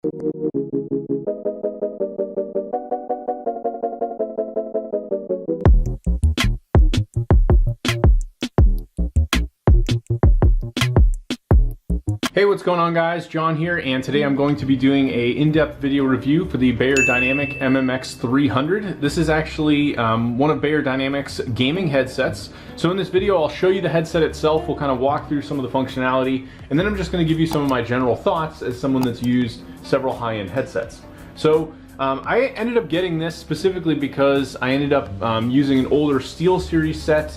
Hey, what's going on guys? John here, and today I'm going to be doing a in-depth video review for the beyerdynamic MMX 300. This is actually one of Beyerdynamic's gaming headsets. So in this video I'll show you the headset itself, we'll kind of walk through some of the functionality, and then I'm just going to give you some of my general thoughts as someone that's used several high-end headsets. So I ended up getting this specifically because I ended up using an older SteelSeries set.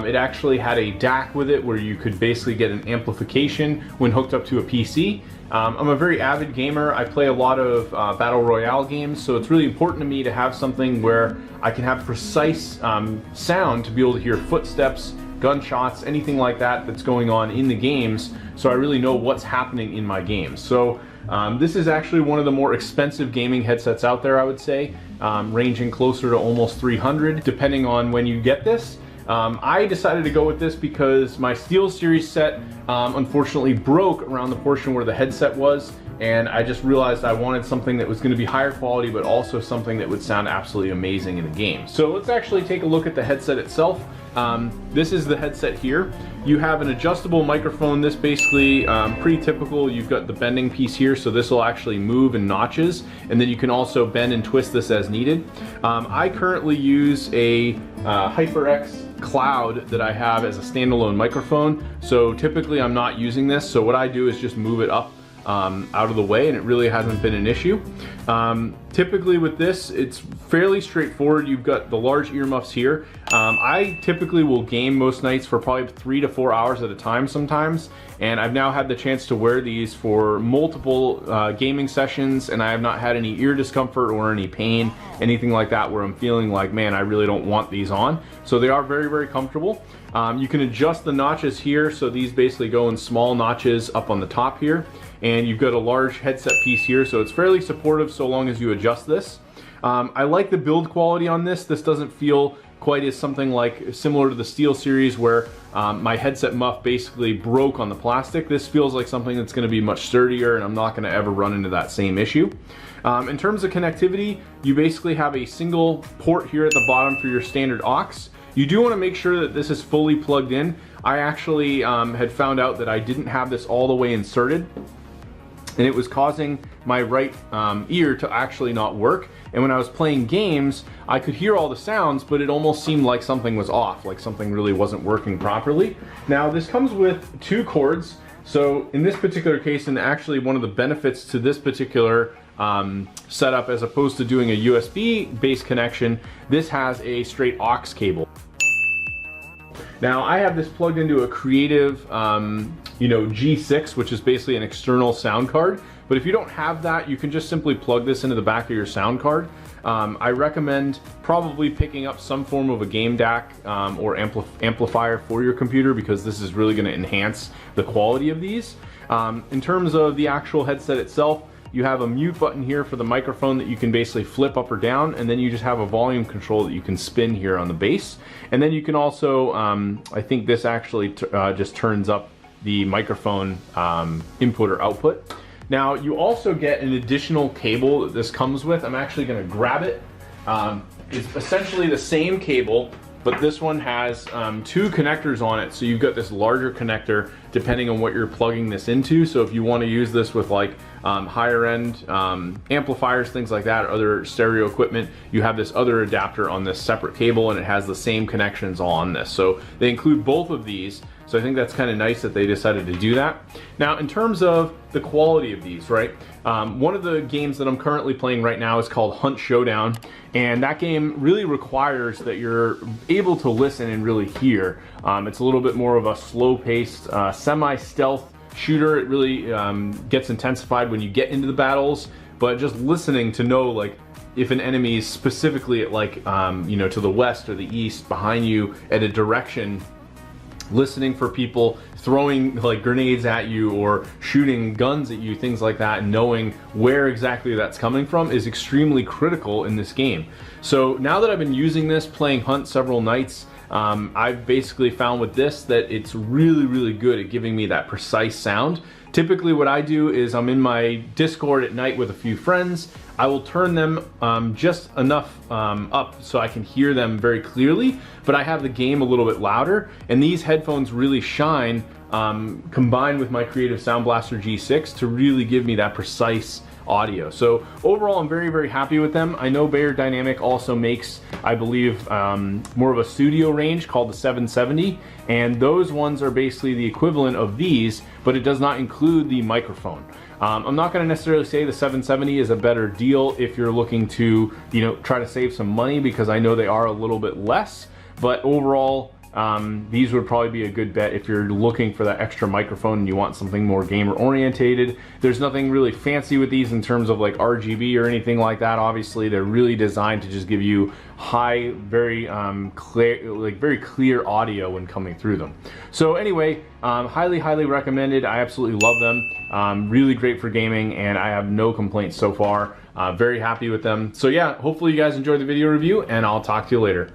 It actually had a DAC with it where you could basically get an amplification when hooked up to a PC. I'm a very avid gamer. I play a lot of Battle Royale games, so it's really important to me to have something where I can have precise sound to be able to hear footsteps, gunshots, anything like that that's going on in the games, so I really know what's happening in my games. So this is actually one of the more expensive gaming headsets out there, I would say, ranging closer to almost $300 depending on when you get this. I decided to go with this because my SteelSeries set unfortunately broke around the portion where the headset was, and I just realized I wanted something that was going to be higher quality but also something that would sound absolutely amazing in the game. So let's actually take a look at the headset itself. This is the headset here. You have an adjustable microphone. This basically pretty typical. You've got the bending piece here, so this will actually move in notches, and then you can also bend and twist this as needed. I currently use a HyperX Cloud that I have as a standalone microphone, so typically I'm not using this, so what I do is just move it up out of the way, and it really hasn't been an issue. Typically with this, it's fairly straightforward. You've got the large earmuffs here. I typically will game most nights for probably 3 to 4 hours at a time sometimes, and I've now had the chance to wear these for multiple gaming sessions, and I have not had any ear discomfort or any pain, anything like that where I'm feeling like, man, I really don't want these on. So they are very, very comfortable. You can adjust the notches here, so these basically go in small notches up on the top here, and you've got a large headset piece here, so it's fairly supportive so long as you adjust this. I like the build quality on this. This doesn't feel quite as something like similar to the SteelSeries where my headset muff basically broke on the plastic. This feels like something that's going to be much sturdier, and I'm not going to ever run into that same issue. In terms of connectivity, you basically have a single port here at the bottom for your standard aux. You do want to make sure that this is fully plugged in. I actually had found out that I didn't have this all the way inserted, and it was causing my right ear to actually not work. And when I was playing games, I could hear all the sounds, but it almost seemed like something was off, like something really wasn't working properly. Now this comes with 2 cords. So in this particular case, and actually one of the benefits to this particular setup as opposed to doing a USB based connection, this has a straight aux cable. Now I have this plugged into a Creative G6, which is basically an external sound card. But if you don't have that, you can just simply plug this into the back of your sound card. I recommend probably picking up some form of a game DAC or amplifier for your computer, because this is really going to enhance the quality of these. In terms of the actual headset itself, you have a mute button here for the microphone that you can basically flip up or down, and then you just have a volume control that you can spin here on the base. And then you can also, I think this actually just turns up the microphone input or output. Now you also get an additional cable that this comes with. I'm actually going to grab it. It's essentially the same cable, but this one has 2 connectors on it. So you've got this larger connector depending on what you're plugging this into. So if you want to use this with like higher end amplifiers, things like that, or other stereo equipment, you have this other adapter on this separate cable, and it has the same connections all on this. So they include both of these. So I think that's kind of nice that they decided to do that. Now in terms of the quality of these, right? One of the games that I'm currently playing right now is called Hunt Showdown, and that game really requires that you're able to listen and really hear. It's a little bit more of a slow-paced, semi-stealth shooter. It really gets intensified when you get into the battles, but just listening to know like if an enemy is specifically at like to the west or the east behind you at a direction, listening for people throwing like grenades at you or shooting guns at you, things like that, and knowing where exactly that's coming from is extremely critical in this game. So now that I've been using this, playing Hunt several nights, I've basically found with this that it's really, really good at giving me that precise sound. Typically what I do is I'm in my Discord at night with a few friends. I will turn them just enough up so I can hear them very clearly, but I have the game a little bit louder, and these headphones really shine combined with my Creative Sound Blaster G6 to really give me that precise audio. So overall, I'm very, very happy with them. I know Beyerdynamic also makes, I believe, more of a studio range called the 770, and those ones are basically the equivalent of these, but it does not include the microphone. I'm not going to necessarily say the 770 is a better deal if you're looking to, try to save some money, because I know they are a little bit less, but overall, these would probably be a good bet if you're looking for that extra microphone and you want something more gamer orientated. There's nothing really fancy with these in terms of like RGB or anything like that. Obviously, they're really designed to just give you high, very clear audio when coming through them. So anyway, highly recommended. I absolutely love them. Really great for gaming, and I have no complaints so far. Very happy with them. So yeah, hopefully you guys enjoyed the video review, and I'll talk to you later.